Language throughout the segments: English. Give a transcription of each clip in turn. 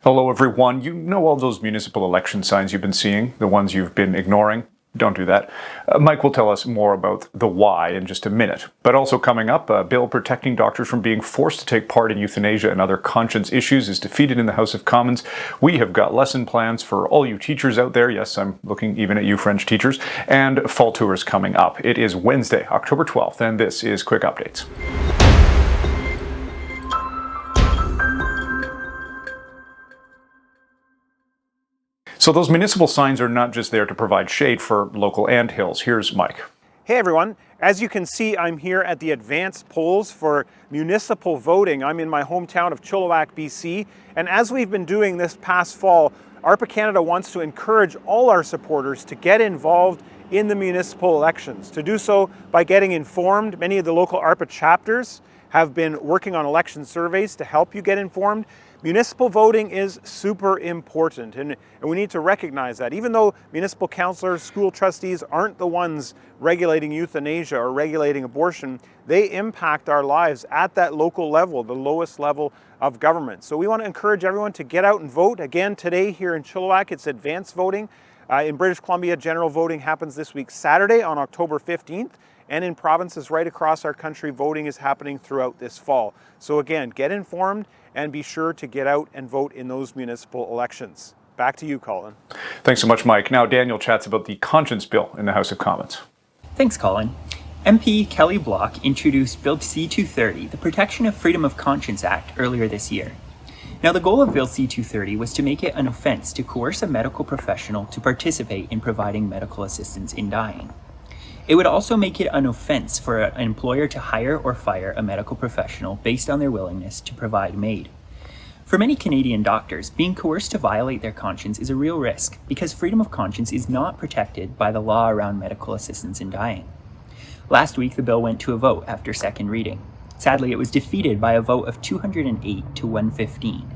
Hello everyone. You know all those municipal election signs you've been seeing, the ones you've been ignoring? Don't do that. Mike will tell us more about the why in just a minute. But also coming up, a bill protecting doctors from being forced to take part in euthanasia and other conscience issues is defeated in the House of Commons. We have got lesson plans for all you teachers out there. Yes, I'm looking even at you French teachers. And fall tours coming up. It is Wednesday, October 12th, and this is Quick Updates. So those municipal signs are not just there to provide shade for local andhills. Here's Mike. Hey everyone, as you can see, I'm here at the advanced polls for municipal voting. I'm in my hometown of Chilliwack, BC, and as we've been doing this past fall, ARPA Canada wants to encourage all our supporters to get involved in the municipal elections. To do so by getting informed, many of the local ARPA chapters have been working on election surveys to help you get informed. Municipal voting is super important, and we need to recognize that. Even though municipal councillors, school trustees aren't the ones regulating euthanasia or regulating abortion, they impact our lives at that local level, the lowest level of government. So we want to encourage everyone to get out and vote. Again, today here in Chilliwack, it's advanced voting. In British Columbia, general voting happens this week Saturday on October 15th. And in provinces right across our country, voting is happening throughout this fall. So again, get informed and be sure to get out and vote in those municipal elections. Back to you, Colin. Thanks so much, Mike. Now Daniel chats about the conscience bill in the House of Commons. Thanks, Colin. MP Kelly Block introduced Bill C-230, the Protection of Freedom of Conscience Act, earlier this year. Now, the goal of Bill C-230 was to make it an offense to coerce a medical professional to participate in providing medical assistance in dying. It would also make it an offense for an employer to hire or fire a medical professional based on their willingness to provide aid. For many Canadian doctors, being coerced to violate their conscience is a real risk because freedom of conscience is not protected by the law around medical assistance in dying. Last week, the bill went to a vote after second reading. Sadly, it was defeated by a vote of 208 to 115.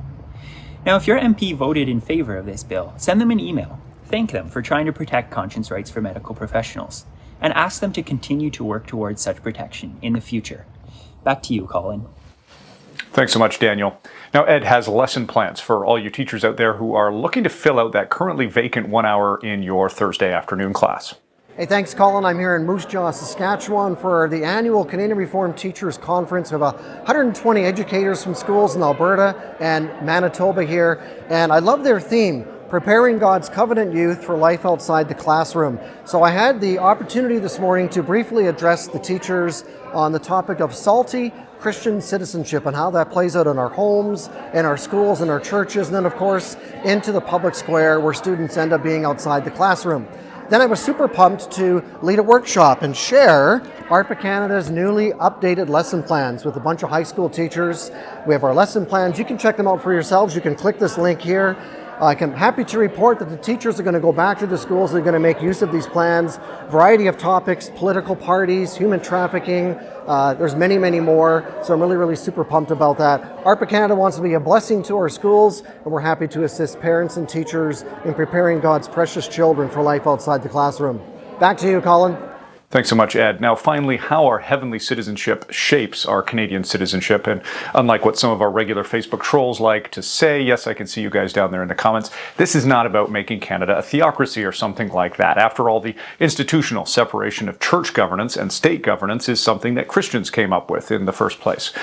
Now, if your MP voted in favor of this bill, send them an email. Thank them for trying to protect conscience rights for medical professionals, and ask them to continue to work towards such protection in the future. Back to you, Colin. Thanks so much, Daniel. Now, Ed has lesson plans for all you teachers out there who are looking to fill out that currently vacant 1 hour in your Thursday afternoon class. Hey, thanks, Colin. I'm here in Moose Jaw, Saskatchewan for the annual Canadian Reformed Teachers Conference. We have 120 educators from schools in Alberta and Manitoba here, and I love their theme, Preparing God's Covenant Youth for Life Outside the Classroom. So I had the opportunity this morning to briefly address the teachers on the topic of salty Christian citizenship and how that plays out in our homes, in our schools, in our churches, and then of course into the public square where students end up being outside the classroom. Then I was super pumped to lead a workshop and share ARPA Canada's newly updated lesson plans with a bunch of high school teachers. We have our lesson plans. You can check them out for yourselves. You can click this link here. I'm happy to report that the teachers are going to go back to the schools. They're going to make use of these plans, variety of topics, political parties, human trafficking. There's many, many more. So I'm really super pumped about that. ARPA Canada wants to be a blessing to our schools, and we're happy to assist parents and teachers in preparing God's precious children for life outside the classroom. Back to you, Colin. Thanks so much, Ed. Now, finally, how our heavenly citizenship shapes our Canadian citizenship. And unlike what some of our regular Facebook trolls like to say, yes, I can see you guys down there in the comments, this is not about making Canada a theocracy or something like that. After all, the institutional separation of church governance and state governance is something that Christians came up with in the first place.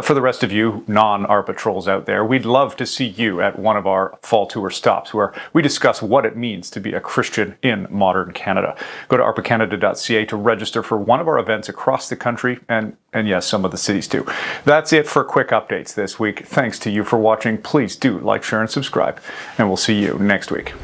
For the rest of you non-ARPA trolls out there, we'd love to see you at one of our fall tour stops where we discuss what it means to be a Christian in modern Canada. Go to arpacanada.ca to register for one of our events across the country, and yes, some of the cities too. That's it for quick updates this week. Thanks to you for watching. Please do like, share, and subscribe, and we'll see you next week.